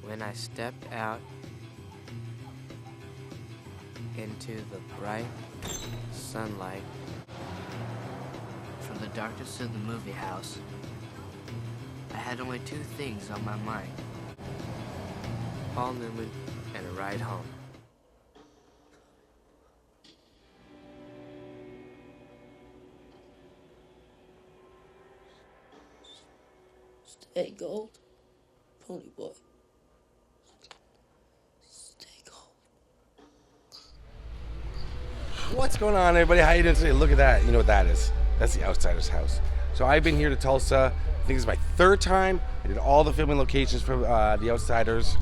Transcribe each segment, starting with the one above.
When I stepped out into the bright sunlight from the darkness of the movie house, I had only two things on my mind: Paul Newman and a ride home. Stay gold, pony boy. Stay gold. What's going on, everybody? How you doing today? Look at that. You know what that is? That's the Outsider's house. So I've been here to Tulsa. I think this is my third time. I did all the filming locations for the Outsiders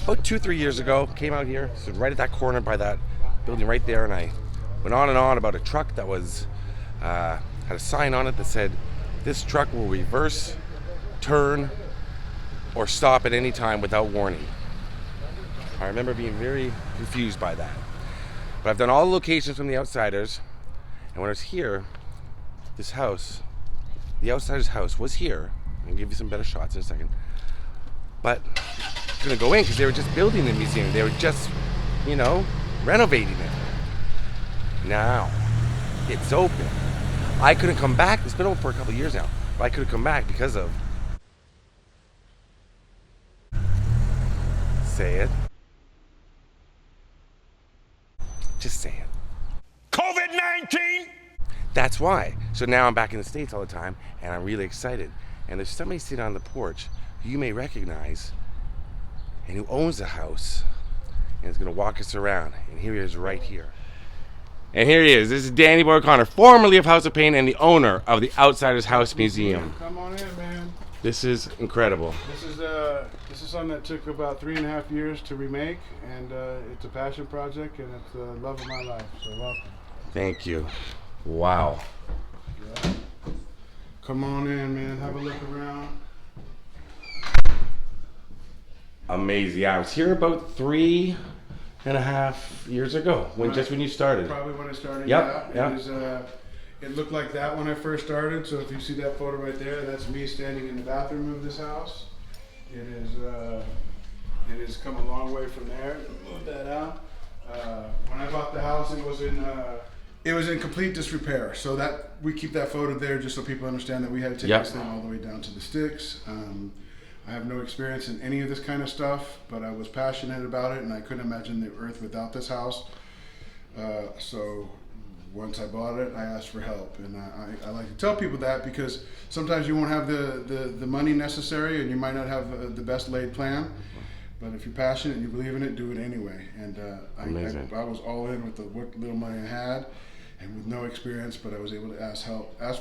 about 2-3 years ago. Came out here, stood right at that corner by that building right there, and I went on and on about a truck that was had a sign on it that said, "This truck will reverse, turn, or stop at any time without warning." I remember being very confused by that. But I've done all the locations from the Outsiders, and when I was here, this house, the Outsiders house, was here. I'll give you some better shots in a second. But I couldn't go in because they were just building the museum. They were just, renovating it. Now, it's open. I couldn't come back. It's been open for a couple of years now. But I couldn't come back because of... Say it. Just say it. COVID-19! That's why. So now I'm back in the States all the time, and I'm really excited. And there's somebody sitting on the porch who you may recognize, and who owns the house, and is going to walk us around. And here he is right here. And here he is. This is Danny Boy O'Connor, formerly of House of Pain and the owner of the Outsiders House Museum. Come on in, man. This is incredible. This is something that took about 3.5 years to remake, and it's a passion project, and it's the love of my life. So welcome. Thank you. Wow. Yeah. Come on in, man. Have a look around. Amazing. Yeah, I was here about 3.5 years ago, when you started. Probably when I started. Yep. Yeah. It looked like that when I first started. So if you see that photo right there, that's me standing in the bathroom of this house. It has come a long way from there. Move that out. When I bought the house, it was in complete disrepair. So that we keep that photo there just so people understand that we had to take this thing all the way down to the sticks. I have no experience in any of this kind of stuff, but I was passionate about it, and I couldn't imagine the earth without this house. So once I bought it, I asked for help, and I like to tell people that because sometimes you won't have the money necessary, and you might not have the best laid plan. But if you're passionate and you believe in it, do it anyway. And I was all in with what little money I had, and with no experience, but I was able to ask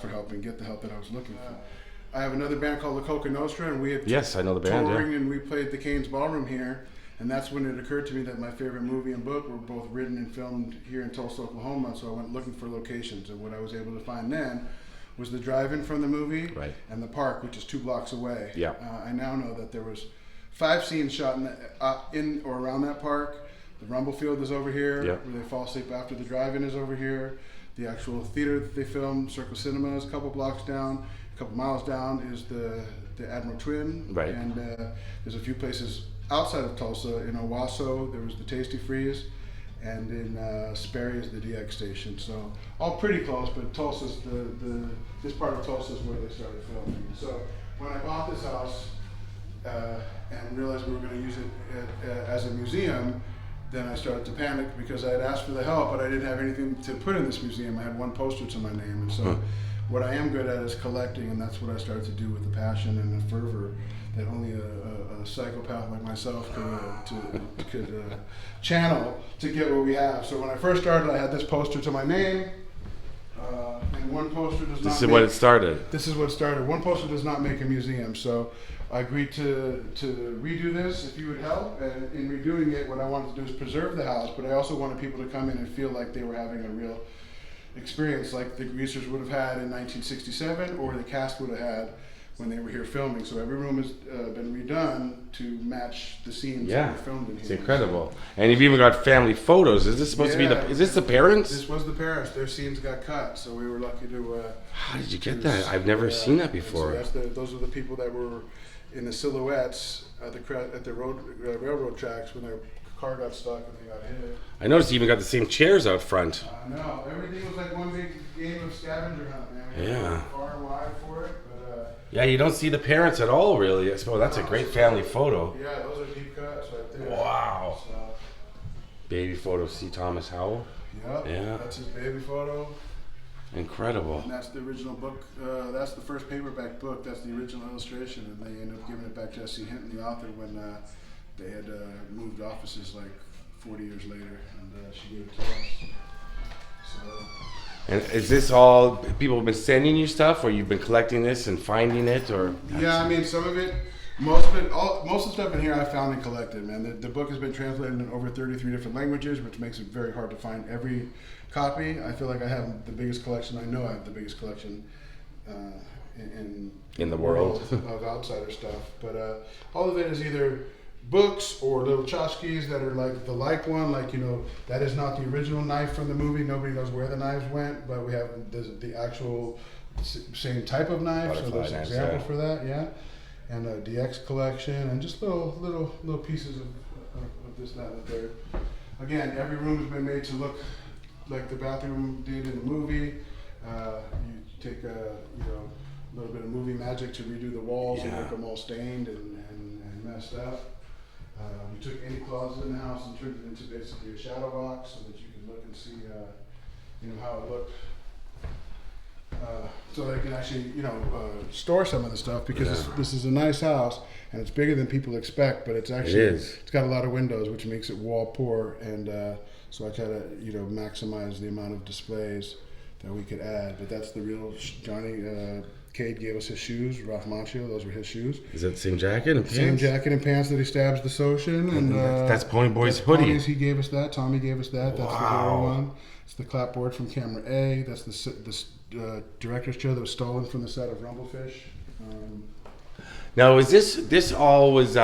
for help, and get the help that I was looking for. I have another band called La Coca Nostra, and we had I know the band, touring, and we played the Cain's Ballroom here. And that's when it occurred to me that my favorite movie and book were both written and filmed here in Tulsa, Oklahoma. So I went looking for locations, and what I was able to find then was the drive-in from the movie and the park, which is 2 blocks away. Yeah. I now know that there was 5 scenes shot in or around that park. The Rumble Field is over here, where they fall asleep after the drive-in is over here. The actual theater that they filmed, Circle Cinema, is a couple blocks down. A couple miles down is the Admiral Twin. Right. And there's a few places outside of Tulsa. In Owasso, there was the Tasty Freeze, and in Sperry is the DX station. So all pretty close, but Tulsa's this part of Tulsa is where they started filming. So when I bought this house and realized we were going to use it as a museum, then I started to panic because I had asked for the help, but I didn't have anything to put in this museum. I had 1 poster to my name, and so what I am good at is collecting, and that's what I started to do with the passion and the fervor that only a psychopath like myself could channel to get what we have. So when I first started, I had this poster to my name, and 1 poster does not. This is what it started. This is what started. 1 poster does not make a museum, so I agreed to redo this if you would help. And in redoing it, what I wanted to do is preserve the house, but I also wanted people to come in and feel like they were having a real experience, like the greasers would have had in 1967, or the cast would have had when they were here filming. So every room has been redone to match the scenes that were filmed in here. It's incredible. And you've even got family photos. Is this supposed to be is this the parents? This was the parents. Their scenes got cut, so we were lucky to. How did you get that? I've never seen that before. So those are the people that were in the silhouettes at the railroad tracks when their car got stuck and they got hit. I noticed you even got the same chairs out front. No, everything was like one big game of scavenger hunt, man. We were far and wide for it, but. Yeah, you don't see the parents at all, really. I suppose that's a great family photo. Yeah, those are deep cuts right there. Wow. So, baby photo, C. Thomas Howell. Yep, yeah. That's his baby photo. Incredible. And that's the original book. That's the first paperback book. That's the original illustration, and they ended up giving it back to S.C. Hinton, the author, when they had moved offices like 40 years later, and she gave it to us. So. And is this all people have been sending you stuff, or you've been collecting this and finding it, or? Yeah, I mean, some of it, most of the stuff in here I found and collected, man. The book has been translated in over 33 different languages, which makes it very hard to find every copy. I feel like I have the biggest collection. I know I have the biggest collection in the world of outsider stuff. But all of it is either books or little tchotchkes that are like the one, like, you know, that is not the original knife from the movie. Nobody knows where the knives went, but we have the actual same type of knife. So there's an example for that, yeah. And a DX collection, and just little pieces of this, that, and the third. Again, every room has been made to look like the bathroom did in the movie. You take a little bit of movie magic to redo the walls and make them all stained and messed up. We took any closet in the house and turned it into basically a shadow box so that you can look and see, how it looked. So they can actually, store some of the stuff, because this is a nice house and it's bigger than people expect, but it's actually it's got a lot of windows, which makes it wall poor, and so I try to maximize the amount of displays that we could add. But that's the real Johnny. Cade gave us his shoes, Ralph Macchio. Those were his shoes. Is that the same jacket and pants? Same jacket and pants that he stabs the Socian. And that's Pony Boy's hoodie. He gave us that. Tommy gave us that. That's the hero one. It's the clapboard from camera A. That's the director's chair that was stolen from the set of Rumblefish. Now, is this all was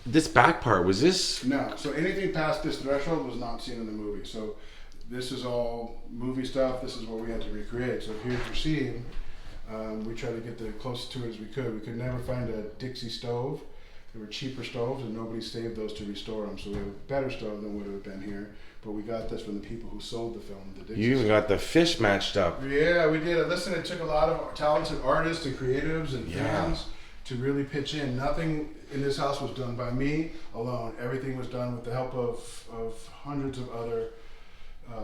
this back part, was this? No. So anything past this threshold was not seen in the movie. So this is all movie stuff. This is what we had to recreate. So here's your scene. We tried to get the closest to it as we could. We could never find a Dixie stove. There were cheaper stoves, and nobody saved those to restore them. So we have a better stove than would have been here. But we got this from the people who sold the film. The Dixie You even got the fish matched up. Yeah, we did. Listen, it took a lot of talented artists and creatives and fans to really pitch in. Nothing in this house was done by me alone. Everything was done with the help of hundreds of other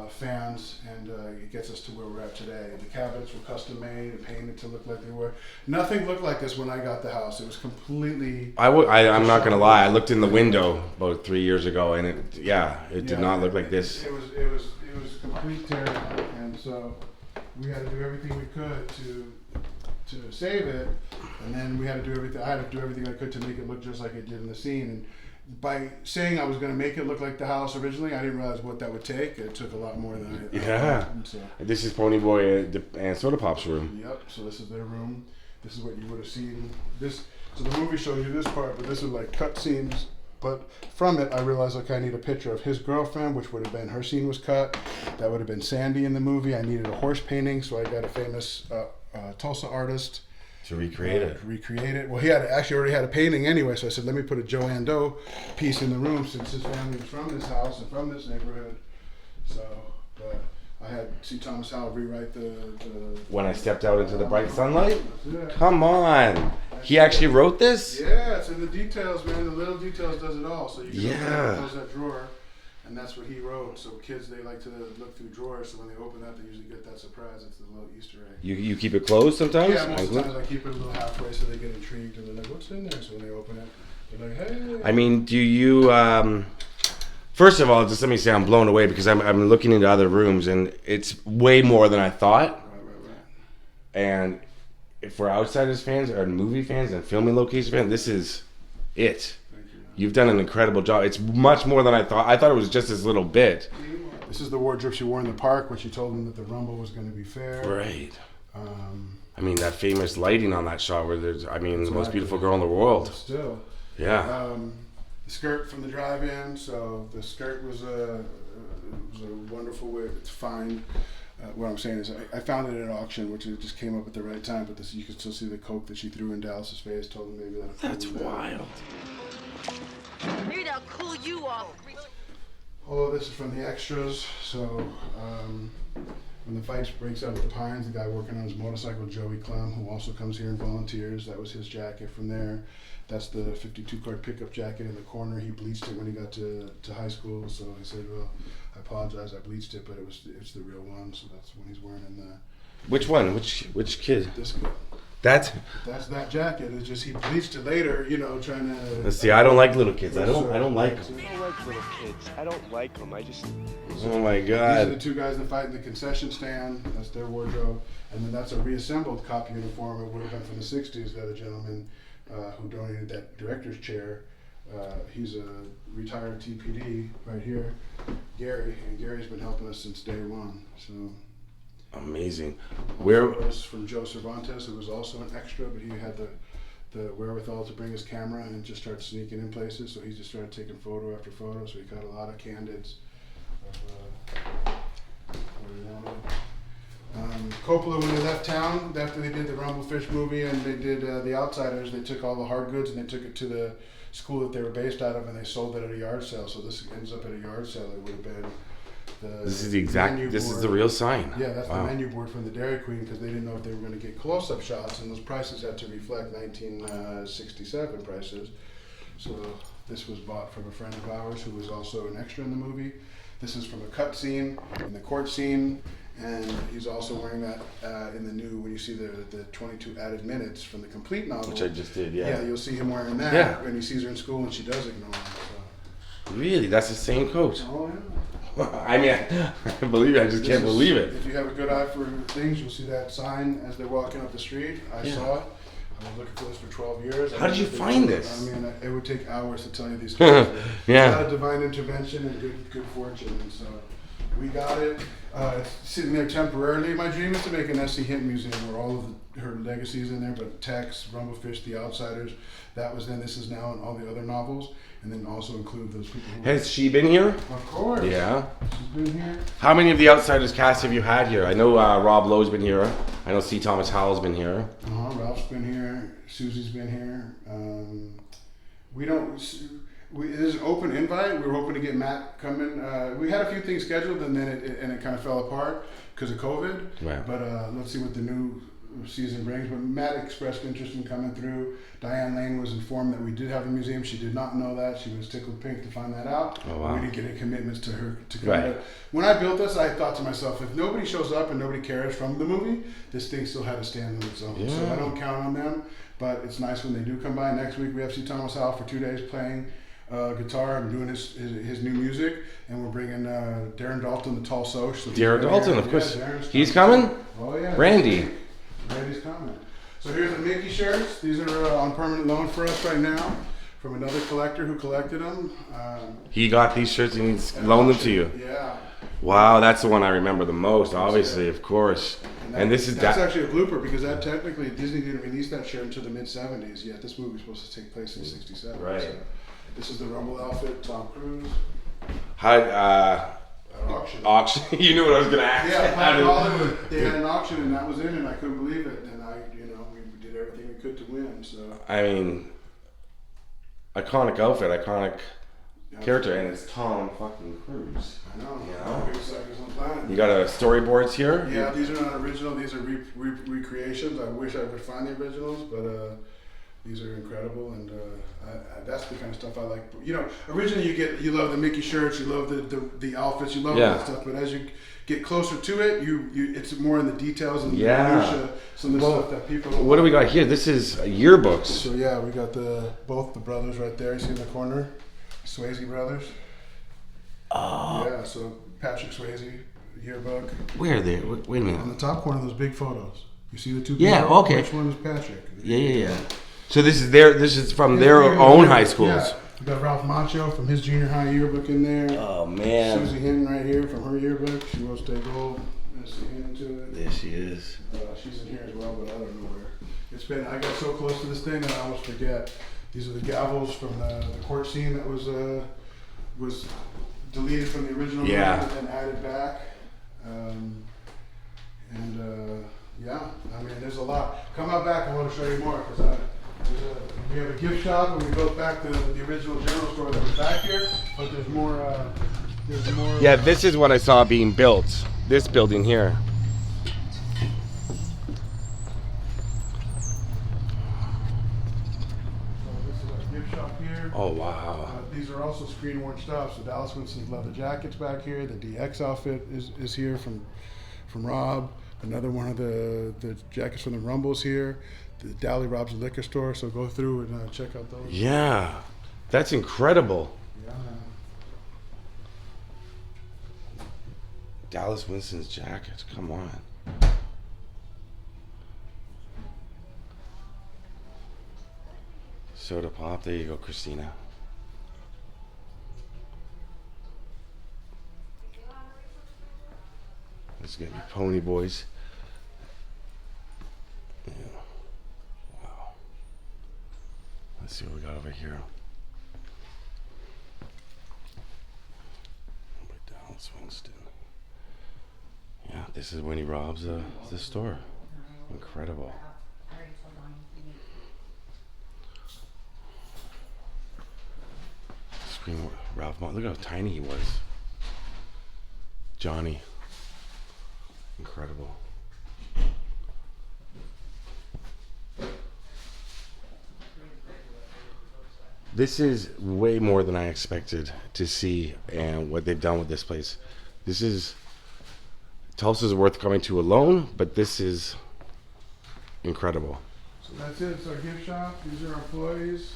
fans, and it gets us to where we're at today. The cabinets were custom made and painted to look like they were. Nothing looked like this when I got the house. It was completely. I'm not gonna lie. I looked in the window about 3 years ago, and it did not look like this. It was complete tear down, and so we had to do everything we could to save it, and then we had to do everything. I had to do everything I could to make it look just like it did in the scene. And by saying I was going to make it look like the house originally, I didn't realize what that would take. It took a lot more than I thought. So. This is Pony Boy and Soda Pop's room. Yep. So this is their room. This is what you would have seen. So the movie shows you this part, but this is like cut scenes. But from it, I realized, okay, I need a picture of his girlfriend, which would have been, her scene was cut. That would have been Sandy in the movie. I needed a horse painting, so I got a famous Tulsa artist. To recreate it. Recreate it. Well, he had actually already had a painting anyway, so I said, let me put a Joanne Doe piece in the room, since his family was from this house and from this neighborhood. So, but I had C. Thomas Howell rewrite the When I stepped out into the bright sunlight? Yeah. Come on. He actually wrote this? Yeah, it's in the details, man. The little details does it all. So you can close that drawer, and that's what he wrote. So kids, they like to look through drawers, so when they open that, they usually get that surprise. It's the little Easter egg. You keep it closed sometimes? Yeah, most of the times I keep it a little halfway so they get intrigued, and they're like, what's in there? So when they open it, they're like, hey. I mean, do you... First of all, just let me say I'm blown away, because I'm looking into other rooms, and it's way more than I thought. Right. And for Outsiders fans, or movie fans, and filming location fans, this is it. Thank you. You've done an incredible job. It's much more than I thought. I thought it was just this little bit. This is the wardrobe she wore in the park when she told them that the Rumble was going to be fair. Right. I mean, that famous lighting on that shot where there's, I mean, the most Exactly. beautiful girl in the world. Still. Yeah. The skirt from the drive-in, so the skirt was a wonderful way to find. What I'm saying is I found it at an auction, which it just came up at the right time, but this, you can still see the coke that she threw in Dallas's face, told him maybe that. That's wild. Maybe that'll cool you off. Oh, this is from the extras. So when the fight breaks out at the Pines, the guy working on his motorcycle, Joey Clem, who also comes here and volunteers, that was his jacket from there. That's the 52 card pickup jacket in the corner. He bleached it when he got to high school. So he said, well, I apologize, I bleached it, but it's the real one. So that's when he's wearing in the... Which one? Which kid? This kid. That's That jacket. It's just he bleached it later, you know, trying to... Let's see, I don't like little kids. I don't like them. I don't like little kids. I don't like them. I just... Oh my These are the God. two guys that fight in the concession stand. That's their wardrobe. And then that's a reassembled cop uniform. It would have been from the 60s. The other gentleman who donated that director's chair, he's a retired TPD right here, Gary. And Gary's been helping us since day one. So Amazing. Where? photos from Joe Cervantes, who was also an extra, but he had the wherewithal to bring his camera and just start sneaking in places. So he just started taking photo after photo. So he got a lot of candids of what he wanted. Coppola, when they left town, after they did the Rumblefish movie and they did The Outsiders, they took all the hard goods and they took it to the school that they were based out of and they sold it at a yard sale. So this ends up at a yard sale. It would have been the This is the exact. menu This is board. the real sign. Yeah, that's Wow. the menu board from the Dairy Queen because they didn't know if they were going to get close-up shots, and those prices had to reflect 1967 prices. So this was bought from a friend of ours who was also an extra in the movie. This is from a cut scene in the court scene, and he's also wearing that in the new, when you see the 22 added minutes from the complete novel. Which I just did. Yeah. Yeah, you'll see him wearing that Yeah. when he sees her in school and she does ignore him. So. Really? That's the same coat. Oh, yeah. I mean, I believe it. I just can't believe it. If you have a good eye for things, you'll see that sign as they're walking up the street. I Yeah. saw it. I was looking for this for 12 years. How did you find this? I mean, it would take hours to tell you these stories. Yeah. A lot of divine intervention and good fortune. And so we got it. It's sitting there temporarily. My dream is to make an S.C. Hinton museum where all of her legacies in there, but Tex, Rumblefish, The Outsiders, that was then, this is now, and all the other novels. And then also include those people who... Has she been here? Of course. Yeah. She's been here. How many of the Outsiders cast have you had here? I know Rob Lowe's been here. I know C. Thomas Howell's been here. Ralph's been here. Susie's been here. We don't. It is an open invite. We were hoping to get Matt coming. We had a few things scheduled, and then it kind of fell apart because of COVID. Right. But let's see what the new season brings. But Matt expressed interest in coming through. Diane Lane was informed that we did have a museum. She did not know that. She was tickled pink to find that out. Oh, wow. We didn't get any commitments to her to come. Right. But when I built this, I thought to myself, if nobody shows up and nobody cares from the movie, this thing still had to stand on its own. So Yeah. I don't count on them. But it's nice when they do come by. Next week we have C. Thomas Howell for 2 days playing guitar and doing his new music, and we're bringing Darren Dalton, the tall Soch. So Darren Dalton, of course. Darren's He's coming? Oh yeah. Randy. Randy's coming. So here's the Mickey shirts. These are on permanent loan for us right now from another collector who collected them. He got these shirts and he's loaned them to you. Yeah. Wow, that's the one I remember the most, obviously, of course. And this is that's actually a blooper because that technically Disney didn't release that shirt until the mid '70s. Yet this movie was supposed to take place in '67. Right. So this is the Rumble outfit, Tom Cruise. How An auction. auction? You knew what I was gonna ask. Yeah, How did- Hollywood. They had an auction and that was in, and I couldn't believe it. And we did everything we could to win. So I mean, iconic outfit, iconic character, and it's Tom fucking Cruise. I know. Yeah. Biggest suckers on the planet. You got storyboards here? Yeah, these are not original. These are recreations. I wish I could find the originals, but these are incredible, and that's the kind of stuff I like. You know, originally you love the Mickey shirts, you love the outfits, you love all that stuff. But as you get closer to it, it's more in the details and the minutia, some of the stuff that people. What do we got here? This is yearbooks. So yeah, we got both the brothers right there. You see in the corner, Swayze brothers. Oh. Yeah, so Patrick Swayze yearbook. Where are they? Wait a minute. On the top corner, those big photos. You see the two? Yeah, people? okay. Which one is Patrick? Yeah. So this is from their own high schools. Yeah. We got Ralph Macchio from his junior high yearbook in there. Oh man. Susie Hinton right here from her yearbook. She will stay gold. see into it. There she is. She's in here as well, but I don't know where. It's been, I got so close to this thing that I almost forget. These are the gavels from the court scene that was deleted from the original movie and then added back. Yeah, I mean, there's a lot. Come out back, I want to show you more, because we have a gift shop, and we built back the original general store that was back here, but there's more. Yeah, this is what I saw being built. This building here. This is our gift shop here. Oh, wow. These are also screen-worn stuff. So Dallas Winston's leather jackets back here. The DX outfit is here from Rob. Another one of the jackets from the Rumbles here. The Dally Rob's liquor store. So go through and check out those. Yeah, that's incredible. Yeah. Dallas Winston's jackets, come on. Soda pop, there you go, Christina. Let's get me Pony Boys. Yeah. Wow. Let's see what we got over here. Dallas Winston. Yeah, this is when he robs the store. Incredible. Scream Ralph Martin. Look how tiny he was. Johnny. Incredible. This is way more than I expected to see, and what they've done with this place. This is Tulsa's worth coming to alone, but this is incredible. So that's it. It's our gift shop. These are our employees.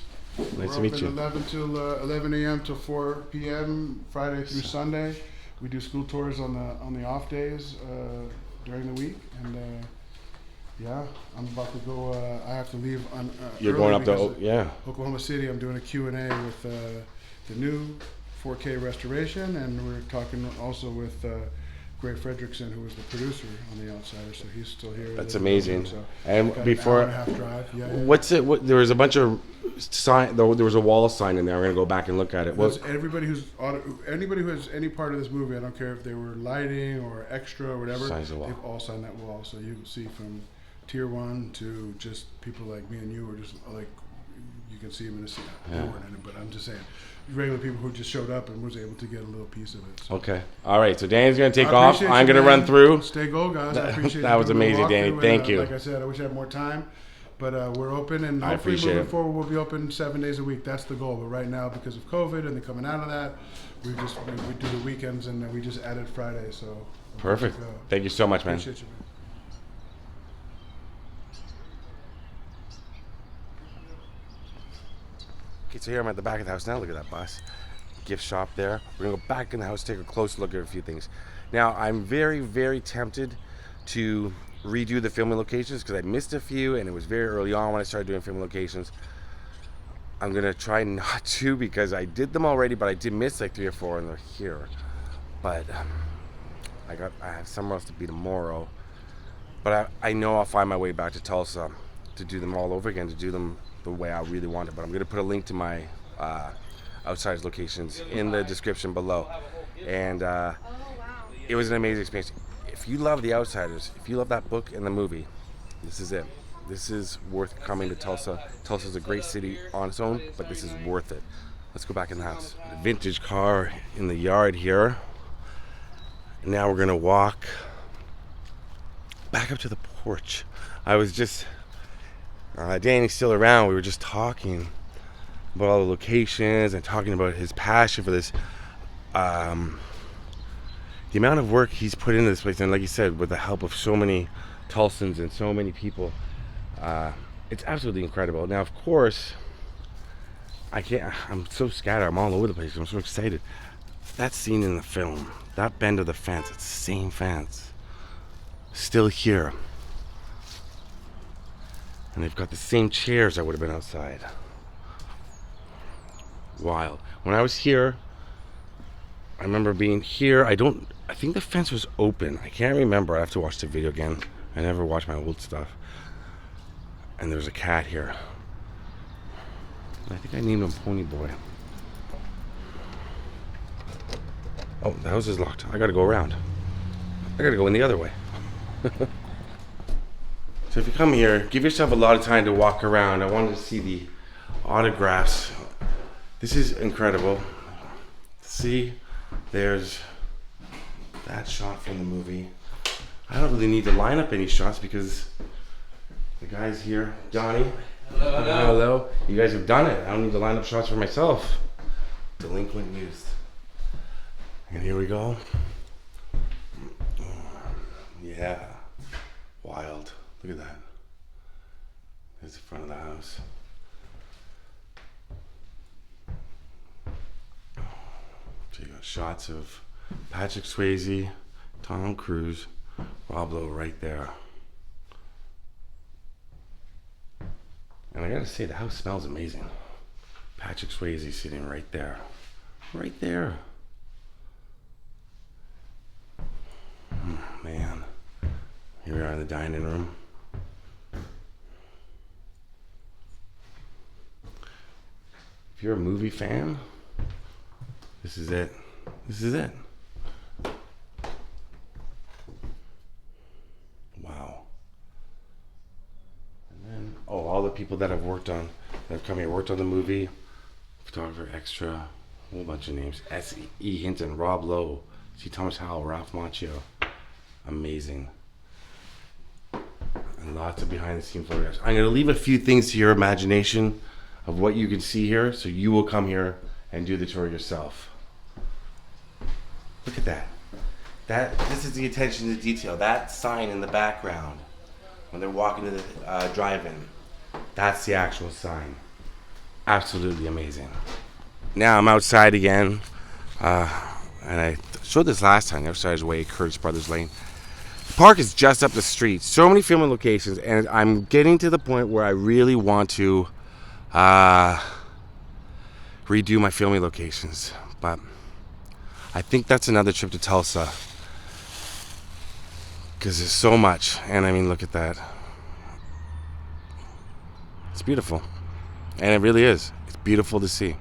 Nice to meet you. 11 a.m. till 4 p.m. Friday through Sunday. We do school tours on the off days during the week, and yeah, I'm about to go. I have to leave on. You're going up to Oklahoma City. I'm doing a Q&A with the new 4K restoration, and we're talking also with Gray Fredrickson, who was the producer on The Outsider, so he's still here. That's amazing. So and before, an hour and a half drive. Yeah. What's it? What, there was a bunch of sign. There was a wall sign in there. We're gonna go back and look at it. Anybody who has any part of this movie, I don't care if they were lighting or extra or whatever, they've all signed that wall. So you can see from tier 1 to just people like me and you, or just like you can see them in the scene. But I'm just saying, regular people who just showed up and was able to get a little piece of it. So. Okay. All right. So Danny's gonna take off. I'm gonna run through. Stay gold, guys. I appreciate that. Was amazing, Danny. Thank you. Like I said, I wish I had more time, but we're open, and I hopefully appreciate moving it. forward we'll be open 7 days a week. That's the goal. But right now, because of COVID and then coming out of that, we do the weekends, and then we just added Friday. So perfect. Thank you so much, man. Appreciate you, man. Okay, so here I'm at the back of the house now. Look at that bus. Gift shop there. We're gonna go back in the house, take a close look at a few things. Now, I'm very, very tempted to redo the filming locations because I missed a few, and it was very early on when I started doing filming locations. I'm gonna try not to because I did them already, but I did miss like 3 or 4, and they're here. But I have somewhere else to be tomorrow. But I know I'll find my way back to Tulsa to do them all over again, to do them the way I really want it. But I'm gonna put a link to my Outsiders locations in the description below. And it was an amazing experience. If you love The Outsiders, if you love that book and the movie, this is it. This is worth coming to Tulsa. Tulsa's a great city on its own, but this is worth it. Let's go back in the house. The vintage car in the yard here. And now we're gonna walk back up to the porch. I was just, Danny's still around. We were just talking about all the locations and talking about his passion for this. The amount of work he's put into this place, and like you said, with the help of so many Tulsans and so many people, it's absolutely incredible. Now, of course, I'm so scattered, I'm all over the place, I'm so excited. That scene in the film, that bend of the fence, it's the same fence, still here. And they've got the same chairs that would have been outside. Wild. When I was here, I remember being here. I think the fence was open. I can't remember. I have to watch the video again. I never watched my old stuff. And there's a cat here. I think I named him Pony Boy. Oh, the house is locked. I gotta go around. I gotta go in the other way. So if you come here, give yourself a lot of time to walk around. I wanted to see the autographs. This is incredible. See, there's that shot from the movie. I don't really need to line up any shots because the guys here, Johnny. Hello, hello. Hello. You guys have done it. I don't need to line up shots for myself. Delinquent youth. And here we go. Yeah. Wild. Look at that. There's the front of the house. So you got shots of Patrick Swayze, Tom Cruise, Rob Lowe right there. And I gotta say, the house smells amazing. Patrick Swayze sitting right there. Right there. Man. Here we are in the dining room. If you're a movie fan, this is it. This is it. Wow. And then, oh, all the people that have come here, worked on the movie, photographer, extra, a whole bunch of names. S.E. Hinton, Rob Lowe, C. Thomas Howell, Ralph Macchio. Amazing. And lots of behind the scenes photographs. I'm going to leave a few things to your imagination of what you can see here, so you will come here and do the tour yourself. Look at that. This is the attention to detail. That sign in the background when they're walking to the drive-in, that's the actual sign. Absolutely amazing. Now I'm outside again, and I showed this last time. The other side is way Curtis Brothers Lane. The park is just up the street. So many filming locations, and I'm getting to the point where I really want to redo my filming locations, but I think that's another trip to Tulsa because there's so much. And I mean, look at that. It's beautiful, and it really is. It's beautiful to see.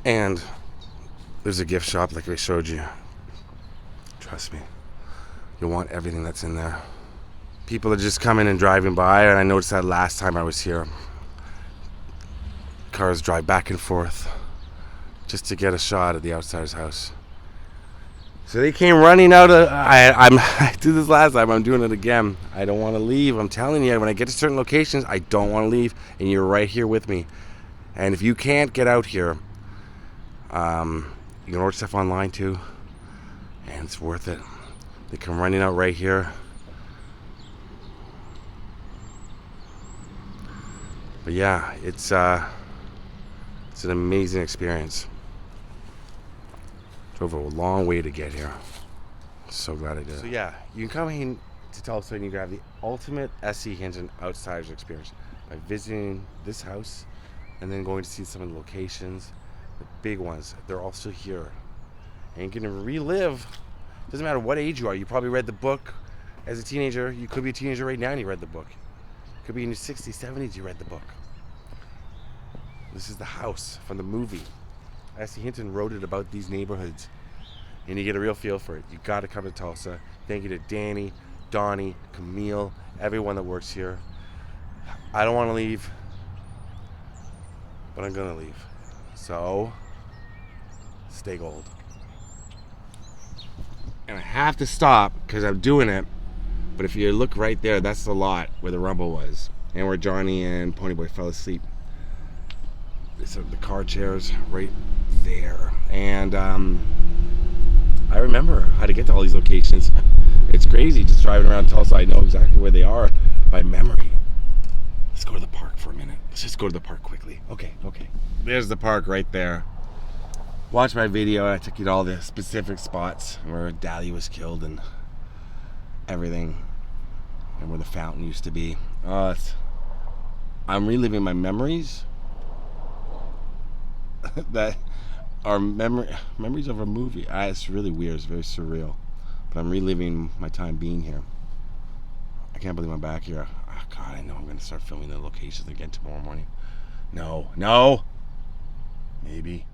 And there's a gift shop like I showed you. Trust me, you'll want everything that's in there. People are just coming and driving by, and I noticed that last time I was here. Cars drive back and forth just to get a shot at the outsider's house. So they came running out of, I did this last time, I'm doing it again. I don't want to leave. I'm telling you, when I get to certain locations, I don't want to leave, and you're right here with me. And if you can't get out here, you can order stuff online too, and it's worth it. They come running out right here. But yeah, it's an amazing experience. Drove a long way to get here. So glad I did. So yeah, you can come in to Tulsa and you can have the ultimate S.E. Hinton outsiders experience by visiting this house and then going to see some of the locations, the big ones. They're also here. And you can relive. Doesn't matter what age you are. You probably read the book as a teenager. You could be a teenager right now and you read the book. You could be in your 60s, 70s, you read the book. This is the house from the movie. S.E. Hinton wrote it about these neighborhoods, and you get a real feel for it. You got to come to Tulsa. Thank you to Danny, Donnie, Camille, everyone that works here. I don't want to leave, but I'm going to leave. So, stay gold. And I have to stop because I'm doing it, but if you look right there, that's the lot where the rumble was and where Johnny and Ponyboy fell asleep. So the car chairs right there, and I remember how to get to all these locations. It's crazy just driving around Tulsa. I know exactly where they are by memory. Let's go to the park for a minute. Let's just go to the park quickly. Okay. There's the park right there. Watch my video. I took you to all the specific spots where Dahlia was killed and everything, and where the fountain used to be. I'm reliving my memories that our memories of a movie. It's really weird. It's very surreal. But I'm reliving my time being here. I can't believe I'm back here. Oh, God, I know I'm going to start filming the locations again tomorrow morning. No. Maybe.